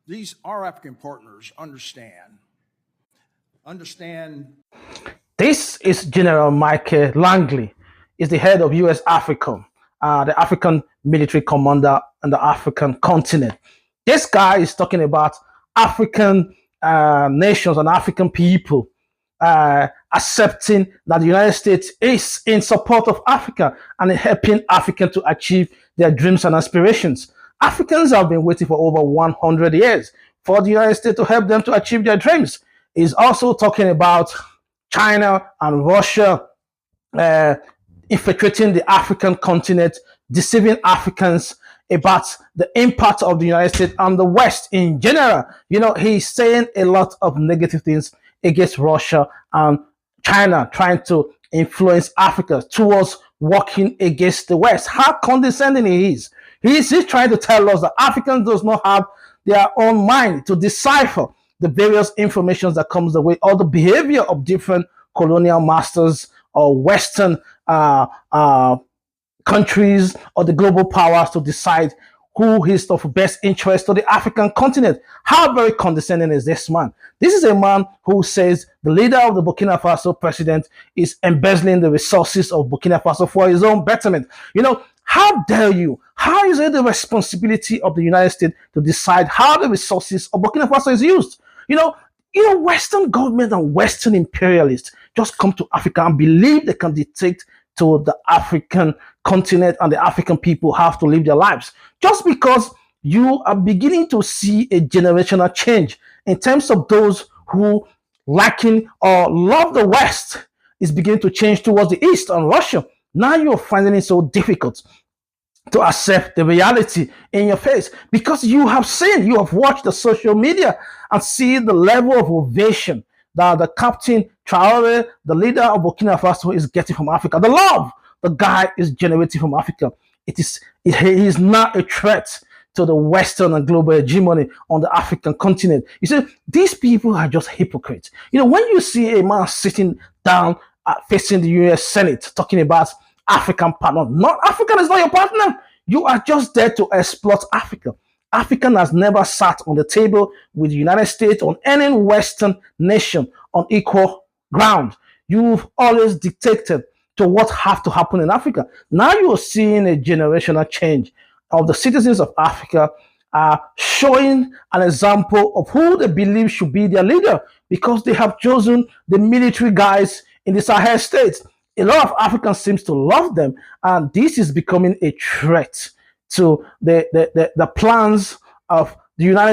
these our African partners understand. This is General Michael Langley. Is the head of U.S. AFRICOM, the African military commander on the African continent. This guy is talking about African nations and African people accepting that the United States is in support of Africa and helping Africans to achieve their dreams and aspirations. Africans have been waiting for over 100 years for the United States to help them to achieve their dreams. He's also talking about China and Russia infiltrating the African continent, deceiving Africans about the impact of the United States and the West in general. You know, he's saying a lot of negative things against Russia and China, trying to influence Africa towards working against the West. How condescending he is. He's trying to tell us that Africans does not have their own mind to decipher the various information that comes the way, or the behavior of different colonial masters or Western countries or the global powers to decide who is of best interest to the African continent. How very condescending is this man? This is a man who says the leader of the Burkina Faso president is embezzling the resources of Burkina Faso for his own betterment. You know, how dare you? How is it the responsibility of the United States to decide how the resources of Burkina Faso is used? You know, Western government and Western imperialists just come to Africa and believe they can dictate to the African continent and the African people have to live their lives. Just because you are beginning to see a generational change in terms of those who liking or love the West is beginning to change towards the East and Russia. Now you're finding it so difficult to accept the reality in your face because you have watched the social media and see the level of ovation that the Captain Traore, the leader of Burkina Faso, is getting from Africa. The love the guy is generating from Africa. He is not a threat to the Western and global hegemony on the African continent. You see, these people are just hypocrites. You know, when you see a man sitting down facing the US Senate talking about African partner, not African is not your partner. You are just there to exploit Africa. Africa has never sat on the table with the United States or any Western nation on equal ground. You've always dictated to what have to happen in Africa. Now you are seeing a generational change of the citizens of Africa showing an example of who they believe should be their leader because they have chosen the military guys in the Sahel states. A lot of Africans seems to love them, and this is becoming a threat to the plans of the United